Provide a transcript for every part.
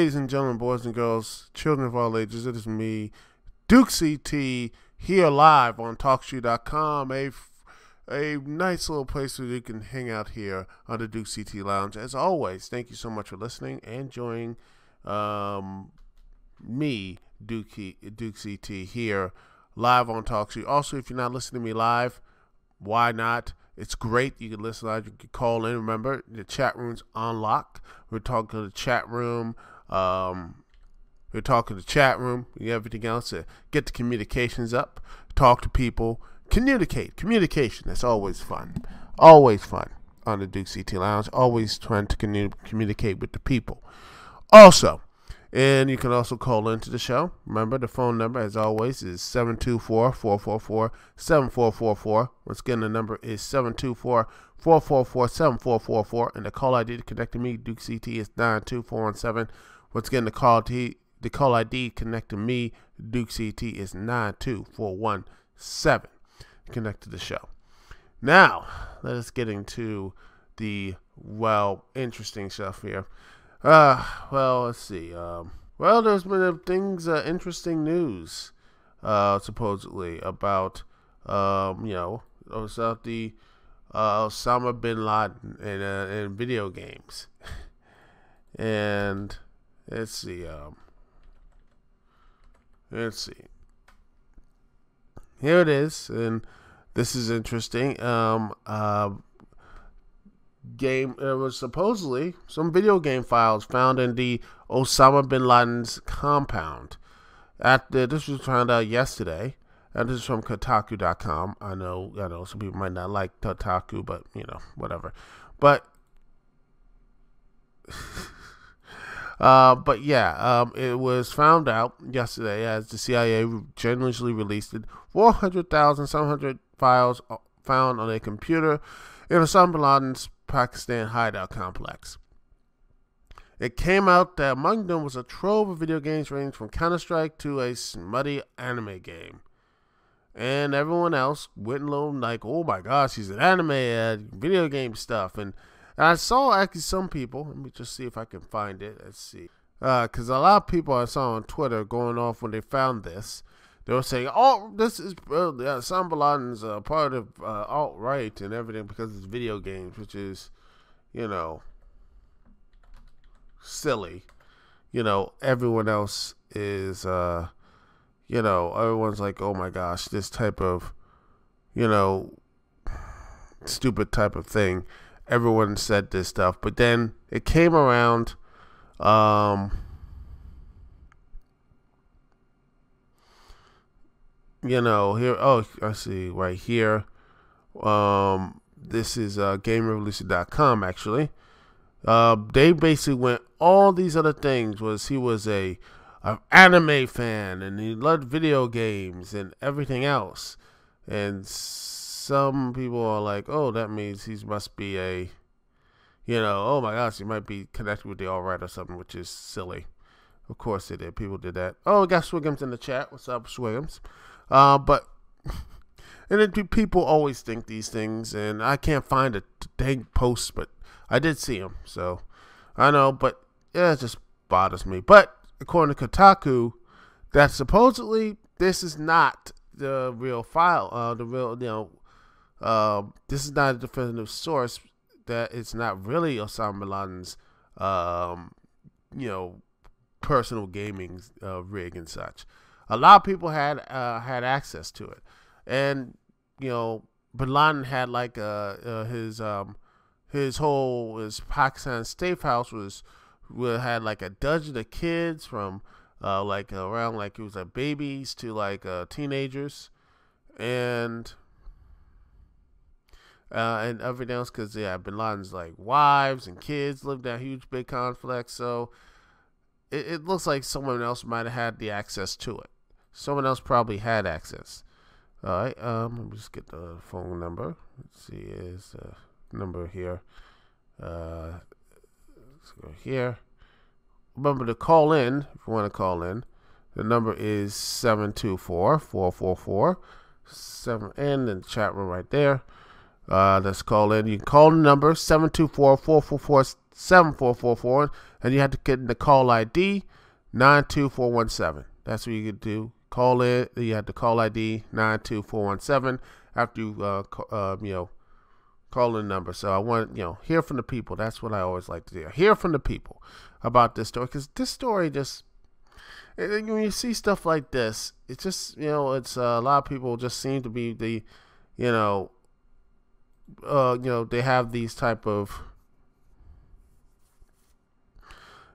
ladies and gentlemen, boys and girls, children of all ages, it is me, Dukect, here live on TalkShoe.com, a nice little place where you can hang out here on the Dukect Lounge. As always, thank you so much for listening and joining me, Dukect, here live on TalkShoe. Also, if you're not listening to me live, why not? It's great. You can listen live. You can call in. Remember, the chat room's on lock. We're talking to the chat room. We're talking to the chat room. And everything else to get the communications up. Talk to people. Communicate. Communication. That's always fun. Always fun on the Dukect Lounge. Always trying to communicate with the people. Also, and you can also call into the show. Remember, the phone number, as always, is 724-444-7444. Once again, the number is 724-444-7444. And the call ID to connect to me, Dukect, is 92417. Once again, the call ID connect to me, Dukect, is 92417. Connect to the show. Now, let us get into the, interesting stuff here. Let's see. There's been interesting news, supposedly about, about the Osama Bin Laden in video games. And let's see. Here it is, and this is interesting. There was supposedly some video game files found in the Osama Bin Laden's compound. This was found out yesterday, and this is from Kotaku.com. I know some people might not like Kotaku, but whatever. But it was found out yesterday as the CIA generously released 400,700 files found on a computer in Osama Bin Laden's Pakistan hideout complex. It came out that among them was a trove of video games ranging from Counter-Strike to a smutty anime game. And everyone else went along like, oh my gosh, he's an anime video game stuff. And I saw actually some people, let me just see if I can find it. Let's see. Because a lot of people I saw on Twitter going off when they found this. They were saying, oh, this is Osama Bin Laden's part of alt-right and everything because it's video games, which is, silly. Everyone else is, everyone's like, oh my gosh, this type of, stupid type of thing. Everyone said this stuff. But then it came around, here, I see right here. This is GameRevolution.com actually. They basically went all these other things. He was an anime fan and he loved video games and everything else. And some people are like, oh, that means he must be oh my gosh, he might be connected with the alt-right or something, which is silly. Of course they did. People did that. Oh, we got Swigums in the chat. What's up, Swigums? And then people always think these things, and I can't find a dang post, but I did see them, so I know, but yeah, it just bothers me. But according to Kotaku, that supposedly this is not the real file, this is not a definitive source, that it's not really Osama Bin Laden's, personal gaming rig and such. A lot of people had access to it, and Bin Laden had like his Pakistan safe house had like a dozen of kids from around it was like babies to like teenagers, and everything else, because Bin Laden's like wives and kids lived in a huge big complex, so it looks like someone else might have had the access to it. Someone else probably had access. All right, let me just get the phone number. Let's see, is the number here. Let's go here. Remember to call in if you want to call in. The number is 724-444-7, and in the chat room right there. Let's call in. You can call the number 724-444-7444, and you have to get in the call ID 92417. That's what you can do. Call in. You have the call ID 92417 after you call in the number. So I want hear from the people. That's what I always like to do. Hear from the people about this story, because this story just, when you see stuff like this, it's just it's a lot of people just seem to be the they have these type of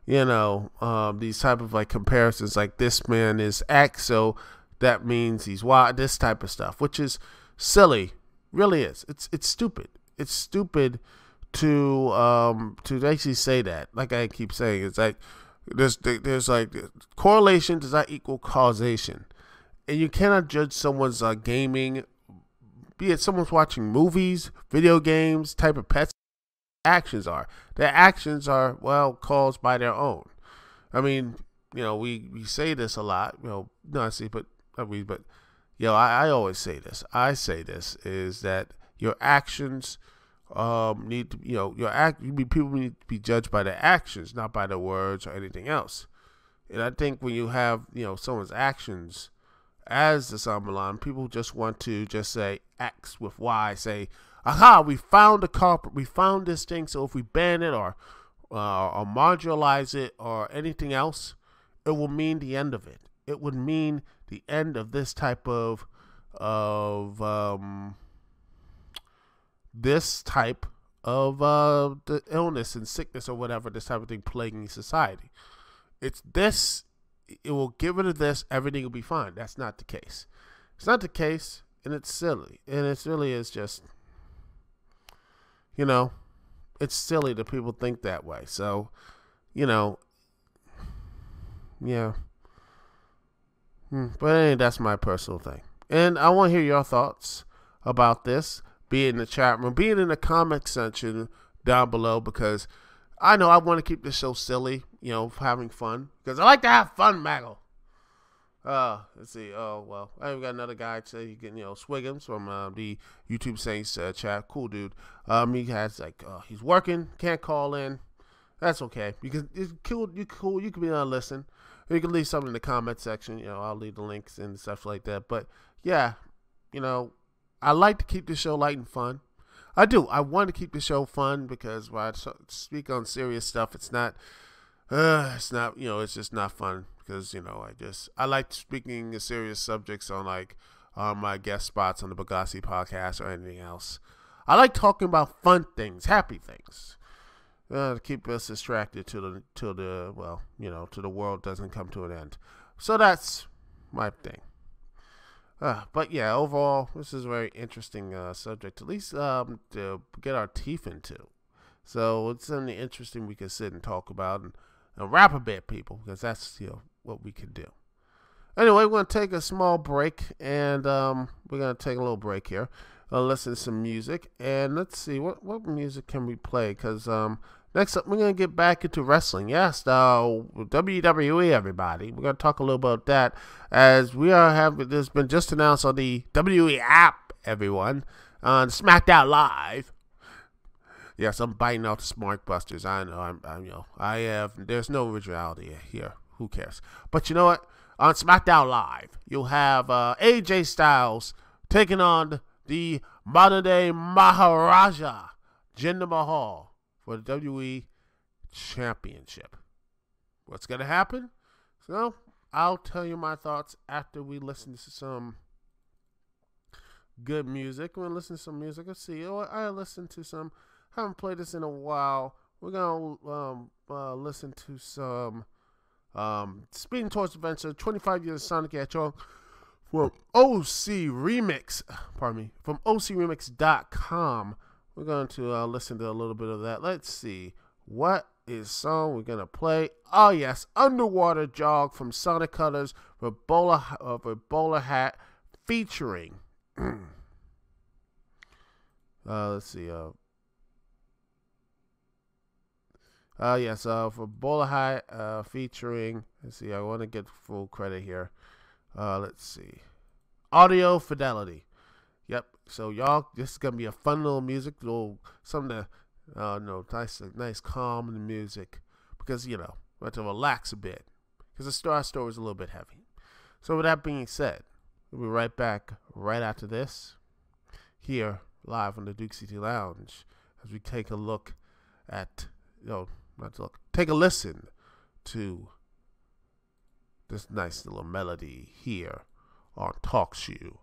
these type of like comparisons, like this man is X, so that means he's Y, this type of stuff, which is silly. Really is. It's stupid. It's stupid to actually say that. Like I keep saying, it's like there's like correlation does not equal causation, and you cannot judge someone's gaming, be it someone's watching movies, video games, type of pets. Their actions are caused by their own. I mean, we say this a lot, not see, but I always say this. I say this is that your actions need to people need to be judged by their actions, not by their words or anything else. And I think when you have someone's actions as the Osama Bin Laden, people just want to just say X with Y, say, aha, we found the culprit, we found this thing, so if we ban it or marginalize it or anything else, it will mean the end of it. It would mean the end of this type of the illness and sickness or whatever, this type of thing plaguing society. It will get rid of this, everything will be fine. That's not the case. It's not the case, and it's silly. And it really is just, it's silly that people think that way. So, yeah. But anyway, that's my personal thing. And I want to hear your thoughts about this, be it in the chat room, be it in the comment section down below, because I know I want to keep this show silly, having fun, because I like to have fun, Maggle. Let's see. Oh, well, I've got another guy say you can, Swiggums from the YouTube Saints chat. Cool dude. He has he's working, can't call in. That's okay. It's cool. You can be on listen. You can leave something in the comment section. I'll leave the links and stuff like that. But yeah, I like to keep the show light and fun. I do. I want to keep the show fun, because when I speak on serious stuff, it's not. It's just not fun, because I like speaking of serious subjects on my guest spots on the Bugatti podcast or anything else. I like talking about fun things, happy things, to keep us distracted till the world doesn't come to an end. So that's my thing. But yeah, overall, this is a very interesting subject, at least to get our teeth into. So it's something interesting we can sit and talk about and rap a bit, people, because that's what we can do. Anyway, we're going to take a small break, and we're going to take a little break here. Listen to some music, and let's see what music can we play, because next up we're going to get back into wrestling. Yes, WWE, everybody. We're going to talk a little about that, as we are there's been just announced on the WWE app, everyone, on Smackdown Live. Yes, I'm biting off the smart busters. I know. There's no originality here. Who cares? But you know what? On Smackdown Live, you'll have AJ Styles taking on the modern day Maharaja, Jinder Mahal, for the WWE Championship. What's going to happen? So, I'll tell you my thoughts after we listen to some good music. We're going to listen to some music. Let's see. I listened to some. Haven't played this in a while. We're going to listen to some Speeding Towards Adventure, 25 Years of Sonic the Hedgehog from OC Remix. Pardon me. From OCRemix.com. We're going to listen to a little bit of that. Let's see. What is song we're going to play? Oh, yes. Underwater Jog from Sonic Colors with Bowler Hat featuring. Let's see. Yes, for Bowler Hat featuring, let's see, I want to get full credit here. Let's see. Audio Fidelity. Yep. So y'all, this is gonna be a fun little music, something to, nice calm music, because we have to relax a bit, because the story is a little bit heavy. So with that being said, we'll be right back right after this, here live on the Dukect Lounge, as we take a look at, take a listen to this nice little melody here on TalkShoe.com.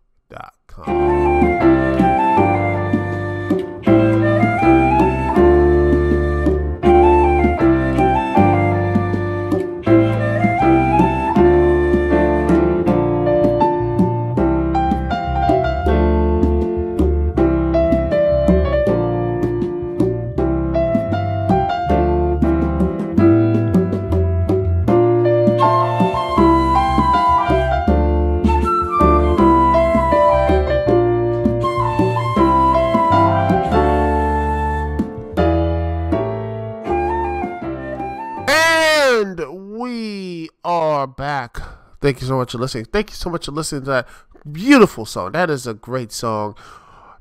Back. Thank you so much for listening. Thank you so much for listening to that beautiful song. That is a great song.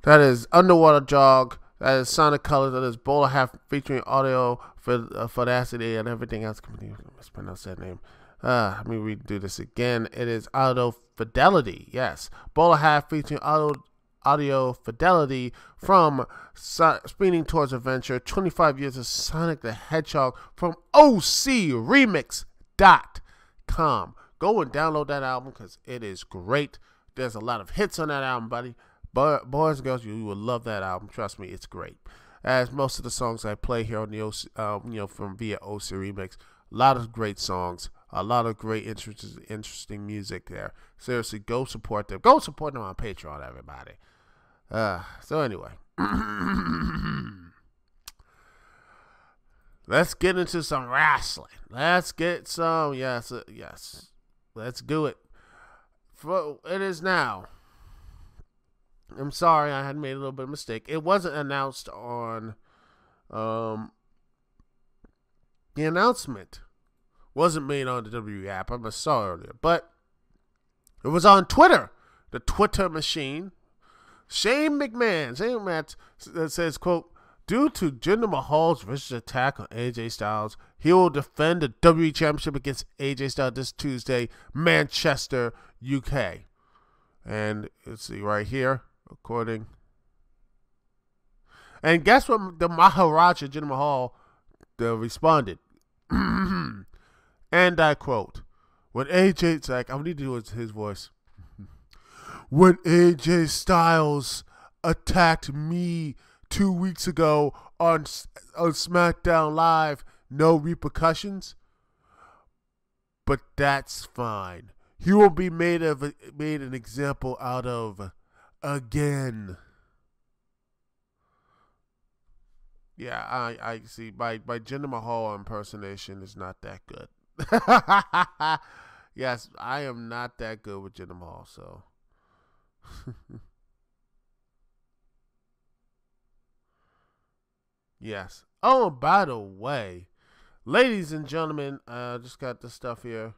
That is Underwater Jog. That is Sonic Colors. That is Bowler Hat featuring Audio for Audacity and everything else. I mispronounce that name. Let me redo this again. It is Audio Fidelity. Yes. Bowler Hat featuring Audio Fidelity from Speeding Towards Adventure. 25 years of Sonic the Hedgehog from OCRemix.com. Go and download that album because it is great. There's a lot of hits on that album, buddy. But boys and girls, you will love that album. Trust me, it's great. As most of the songs I play here on the from via OC Remix, a lot of great songs, a lot of great interesting music there. Seriously, go support them. Go support them on Patreon, everybody. So anyway. Let's get into some wrestling. Let's get some, yes. Let's do it. It is now. I'm sorry, I had made a little bit of a mistake. It wasn't announced on, the announcement wasn't made on the WWE app. I saw it earlier, but it was on Twitter, the Twitter machine. Shane McMahon says, quote, due to Jinder Mahal's vicious attack on AJ Styles, he will defend the WWE Championship against AJ Styles this Tuesday, Manchester, UK. And let's see right here, according. And guess what the Maharaja, Jinder Mahal, responded? And I quote, when AJ's like, I need to do his voice. When AJ Styles attacked me 2 weeks ago on Smackdown Live, no repercussions, but that's fine. He will be made an example out of again. Yeah, I see. My Jinder Mahal impersonation is not that good. Yes, I am not that good with Jinder Mahal, so. Yes. Oh, by the way, ladies and gentlemen, I just got this stuff here.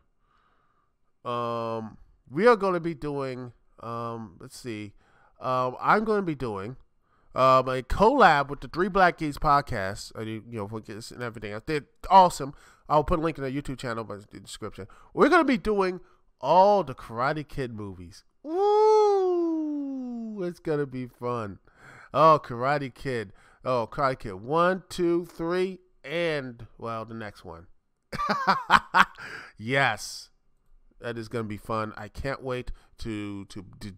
We are going to be doing, let's see, I'm going to be doing a collab with the Three Black Geeks podcast, and everything else. They're awesome. I'll put a link in their YouTube channel in the description. We're going to be doing all the Karate Kid movies. Woo! It's going to be fun. Oh, Karate Kid. Oh, Karate Kid 1, 2, 3, and, well, the next one. Yes. That is going to be fun. I can't wait to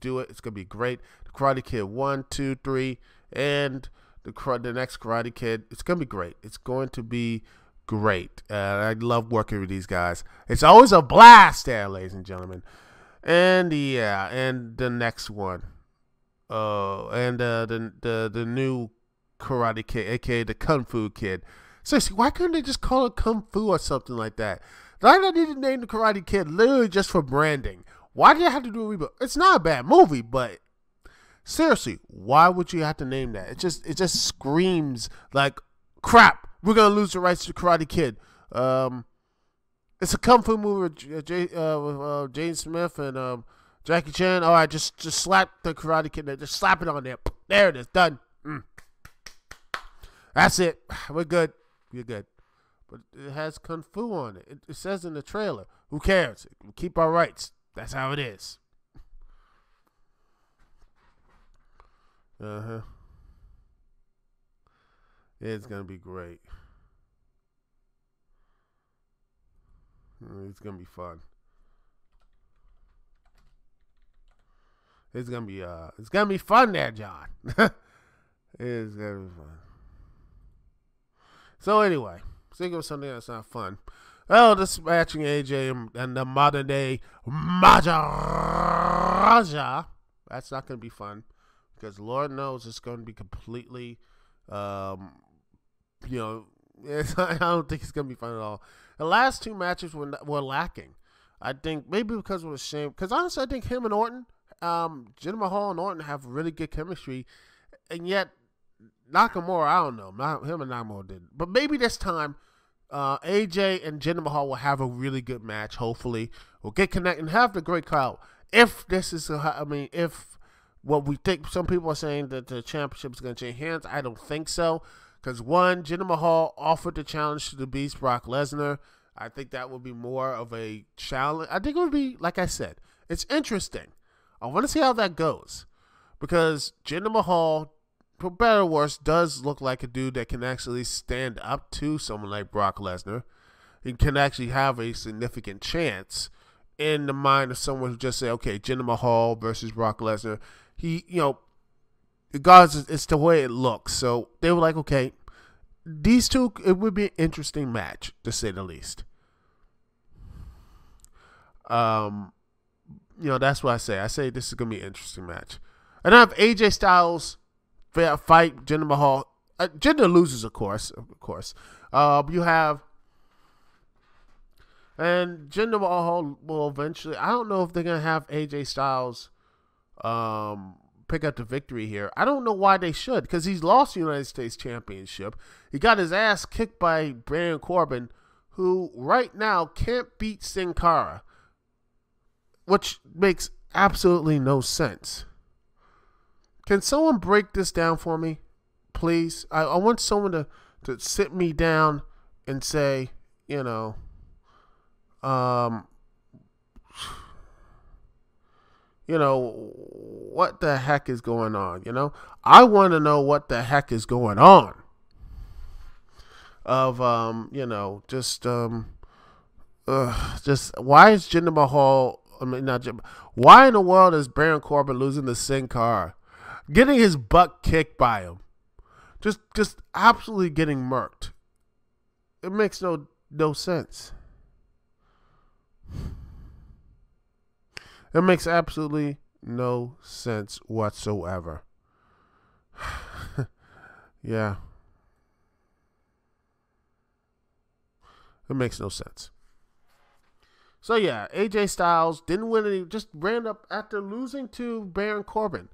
do it. It's going to be great. The Karate Kid 1, 2, 3, and the next Karate Kid. It's going to be great. It's going to be great. I love working with these guys. It's always a blast there, ladies and gentlemen. And, yeah, and the next one. And the new Karate Kid, a.k.a. the Kung Fu Kid. Seriously, why couldn't they just call it Kung Fu or something like that? Why did they need to name the Karate Kid literally just for branding? Why did they have to do a reboot? It's not a bad movie, but seriously, why would you have to name that? It just screams like, crap, we're going to lose the rights to Karate Kid. It's a Kung Fu movie with Jane Smith and Jackie Chan, all right, just slap the Karate Kid there. Just slap it on there. There it is. Done. That's it. We're good. We're good. But it has Kung Fu on it. It says in the trailer. Who cares? We keep our rights. That's how it is. It's going to be great. It's going to be fun. It's gonna be fun there, John. It's gonna be fun. So anyway, think of something that's not fun. Oh, this matching AJ and the modern day Maharaja. That's not gonna be fun because Lord knows it's gonna be completely, I don't think it's gonna be fun at all. The last two matches were lacking. I think maybe because it was shame. Because honestly, I think him and Orton. Jinder Mahal and Orton have really good chemistry, and yet Nakamura, I don't know, him and Nakamura didn't. But maybe this time, AJ and Jinder Mahal will have a really good match. Hopefully, we'll get connected and have the great crowd. If this is, if what we think, some people are saying that the championship is going to change hands. I don't think so, because one, Jinder Mahal offered the challenge to the Beast Brock Lesnar. I think that would be more of a challenge. I think it would be, like I said, it's interesting. I want to see how that goes because Jinder Mahal, for better or worse, does look like a dude that can actually stand up to someone like Brock Lesnar. He can actually have a significant chance in the mind of someone who just say, okay, Jinder Mahal versus Brock Lesnar. Regardless, it's the way it looks. So they were like, okay, these two, it would be an interesting match, to say the least. That's what I say. I say this is going to be an interesting match. And I have AJ Styles fight Jinder Mahal. Jinder loses, of course. You have... And Jinder Mahal will eventually... I don't know if they're going to have AJ Styles pick up the victory here. I don't know why they should, because he's lost the United States Championship. He got his ass kicked by Baron Corbin, who right now can't beat Sin Cara, which makes absolutely no sense. Can someone break this down for me, please? I want someone to sit me down and say, what the heck is going on? I want to know what the heck is going on. Of just why is Jinder Mahal? Why in the world is Baron Corbin losing to Sin Cara? Getting his butt kicked by him. Just absolutely getting murked. It makes no sense. It makes absolutely no sense whatsoever. Yeah. It makes no sense. So yeah, AJ Styles didn't win any, just ran up after losing to Baron Corbin.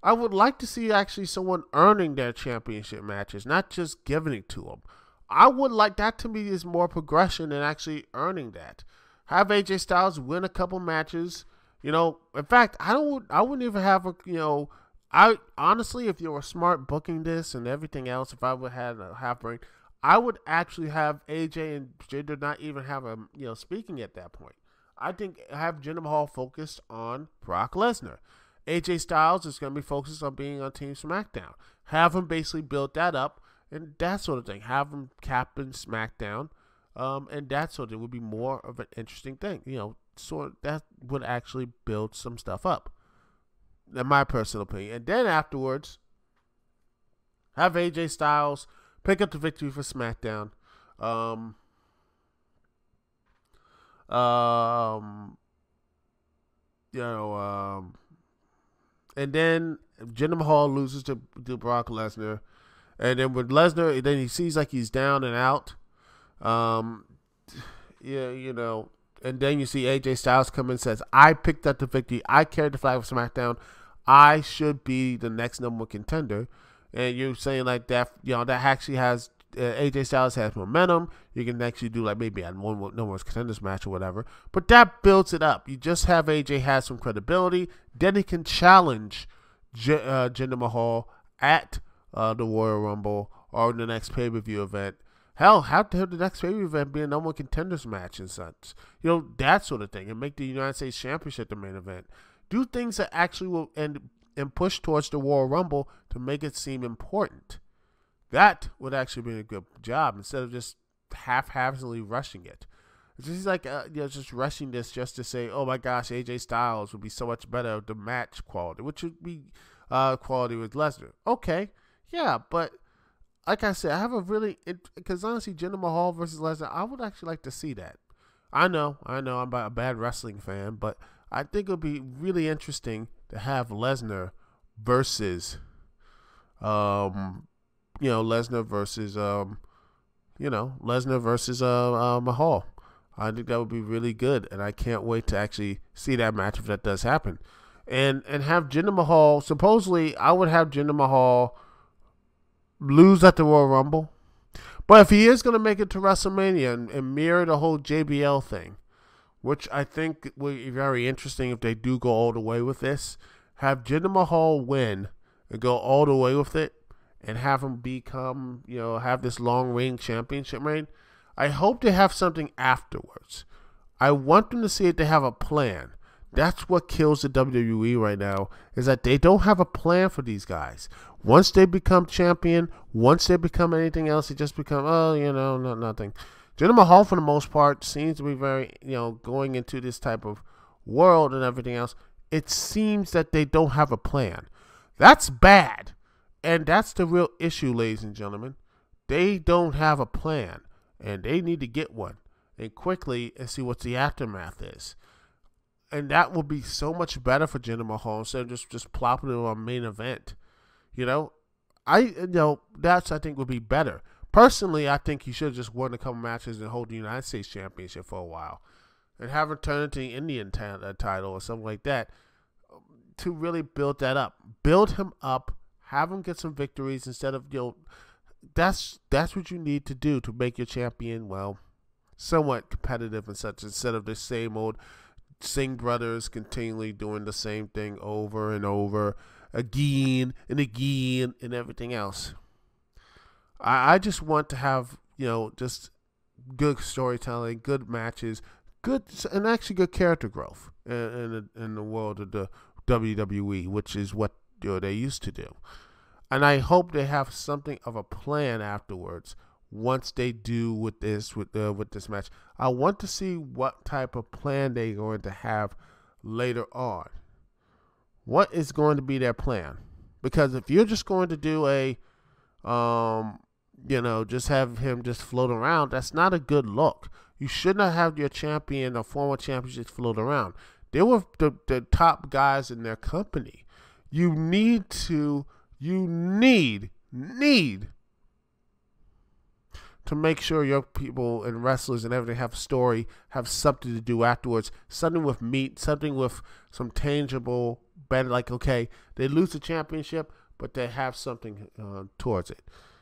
I would like to see actually someone earning their championship matches, not just giving it to them. I would like that to me is more progression than actually earning that. Have AJ Styles win a couple matches. In fact, I wouldn't even have I honestly, if you were smart booking this and everything else, if I would have a half brain, I would actually have AJ and Jinder not even have a speaking at that point. I think have Jinder Mahal focused on Brock Lesnar. AJ Styles is going to be focused on being on Team Smackdown. Have him basically build that up and that sort of thing. Have him captain Smackdown, and that sort of thing would be more of an interesting thing. That would actually build some stuff up. In my personal opinion. And then afterwards, have AJ Styles pick up the victory for SmackDown. And then Jinder Mahal loses to Brock Lesnar. And then with Lesnar, then he sees like he's down and out. And then you see AJ Styles come in and says, I picked up the victory. I carried the flag for SmackDown. I should be the next number one contender. And you're saying like that, that actually has AJ Styles has momentum. You can actually do like maybe a no more contenders match or whatever. But that builds it up. You just have AJ has some credibility. Then he can challenge Jinder Mahal at the Royal Rumble or the next pay-per-view event. Hell, have the next pay-per-view event be a no more contenders match and such. You know, that sort of thing. And make the United States Championship the main event. Do things that actually will and push towards the Royal Rumble to make it seem important. That would actually be a good job instead of just haphazardly rushing it. It's just like just rushing this just to say, oh my gosh, AJ Styles would be so much better with the match quality, which would be quality with Lesnar. Okay, yeah, but like I said, I have a really because honestly, Jinder Mahal versus Lesnar, I would actually like to see that. I know, I'm a bad wrestling fan, but I think it would be really interesting to have Lesnar versus, Lesnar versus Mahal. I think that would be really good, and I can't wait to actually see that match if that does happen. And have Jinder Mahal, supposedly, I would have Jinder Mahal lose at the Royal Rumble. But if he is going to make it to WrestleMania and mirror the whole JBL thing, which I think will be very interesting if they do go all the way with this, have Jinder Mahal win and go all the way with it and have him become, have this long reign championship reign. I hope they have something afterwards. I want them to see if they have a plan. That's what kills the WWE right now, is that they don't have a plan for these guys. Once they become champion, once they become anything else, they just become, nothing. Jinder Mahal, for the most part, seems to be very, going into this type of world and everything else. It seems that they don't have a plan. That's bad. And that's the real issue, ladies and gentlemen. They don't have a plan. And they need to get one. And quickly and see what the aftermath is. And that will be so much better for Jinder Mahal instead of just plopping it on main event. That's I think would be better. Personally, I think he should have just won a couple matches and hold the United States Championship for a while. And have him turn into the Indian title or something like that to really build that up. Build him up. Have him get some victories instead of, that's what you need to do to make your champion, somewhat competitive and such, instead of the same old Singh brothers continually doing the same thing over and over again and again and everything else. I just want to have, just good storytelling, good matches, and actually good character growth in the world of the WWE, which is what they used to do. And I hope they have something of a plan afterwards. Once they do with this match, I want to see what type of plan they're going to have later on. What is going to be their plan? Because if you're just going to do just have him just float around, that's not a good look. You should not have your champion or former champion just float around. They were the top guys in their company. You need to make sure your people and wrestlers and everything have a story, have something to do afterwards, something with meat, something with some tangible better, like, okay, they lose the championship, but they have something towards it.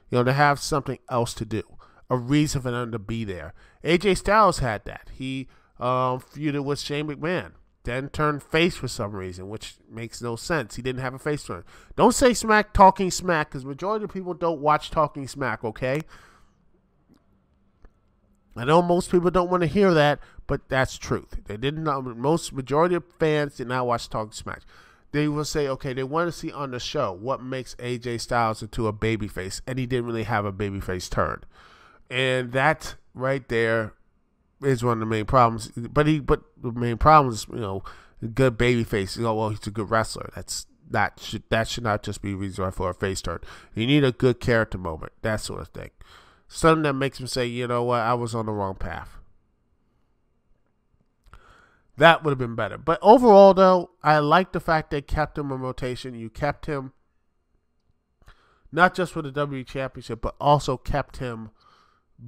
They have something else to do, a reason for them to be there. AJ Styles had that. He feuded with Shane McMahon, then turned face for some reason, which makes no sense. He didn't have a face turn. Don't say Talking Smack, because majority of people don't watch Talking Smack, okay? I know most people don't want to hear that, but that's truth. They didn't know. Majority of fans did not watch Talking Smack. They will say, okay, they want to see on the show what makes AJ Styles into a babyface, and he didn't really have a babyface turn. And that right there is one of the main problems. But the main problem is, good babyface. He's a good wrestler. That should not just be reason for a face turn. You need a good character moment, that sort of thing. Something that makes him say, you know what, I was on the wrong path. That would have been better. But overall, though, I like the fact they kept him in rotation. You kept him not just for the WWE Championship, but also kept him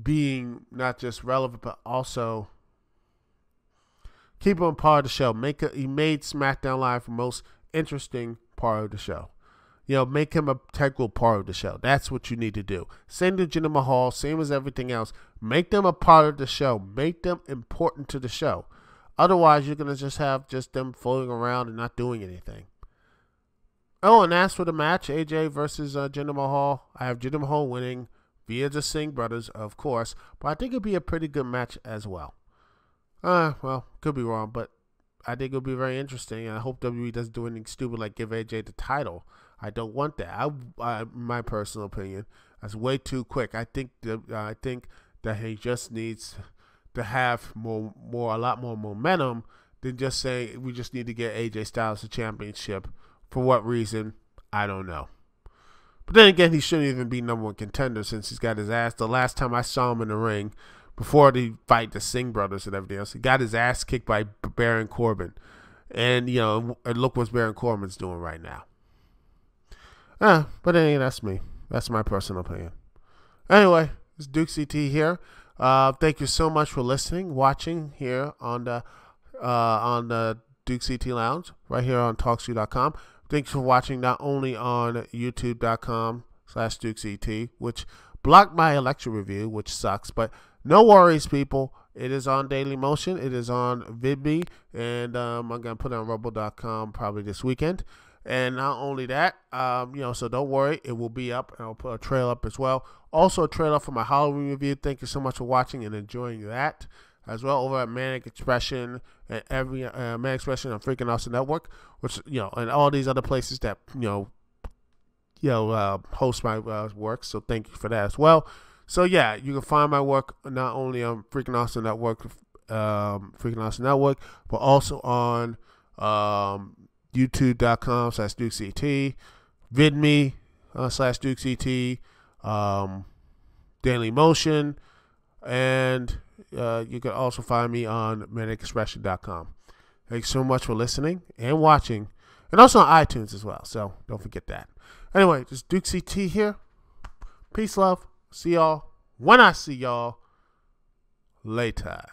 being not just relevant, but also keep him part of the show. He made SmackDown Live the most interesting part of the show. make him an integral part of the show. That's what you need to do. Same to Jinder Mahal, same as everything else. Make them a part of the show. Make them important to the show. Otherwise, you're going to just have them floating around and not doing anything. Oh, and as for the match, AJ versus Jinder Mahal, I have Jinder Mahal winning via the Singh brothers, of course. But I think it'll be a pretty good match as well. Well, could be wrong, but I think it'll be very interesting. I hope WWE doesn't do anything stupid like give AJ the title. I don't want that. My personal opinion, that's way too quick. I think that he just needs to have a lot more momentum than just saying we just need to get AJ Styles the championship. For what reason? I don't know. But then again, he shouldn't even be number one contender since he's got his ass. The last time I saw him in the ring, before they fight the Singh brothers and everything else, he got his ass kicked by Baron Corbin. And, look what Baron Corbin's doing right now. But anyway, that's me. That's my personal opinion. Anyway, it's Duke CT here. Thank you so much for listening, watching here on the Duke CT Lounge, right here on TalkShoe.com. Thanks for watching not only on YouTube.com/DukeCT, which blocked my election review, which sucks, but no worries, people. It is on Daily Motion. It is on VidMe, and I'm going to put it on Rumble.com probably this weekend. And not only that, so don't worry. It will be up, and I'll put a trailer up as well. Also, a trailer for my Halloween review. Thank you so much for watching and enjoying that as well over at Manic Expression and every Manic Expression on Freaking Awesome Network, which and all these other places that host my work. So thank you for that as well. So yeah, you can find my work not only on Freaking Awesome Network, but also on YouTube.com/DukeCT, VidMe /DukeCT, Daily Motion, and you can also find me on ManicExpression.com. Thanks so much for listening and watching, and also on iTunes as well. So don't forget that. Anyway, just Duke CT here. Peace, love. See y'all when I see y'all later.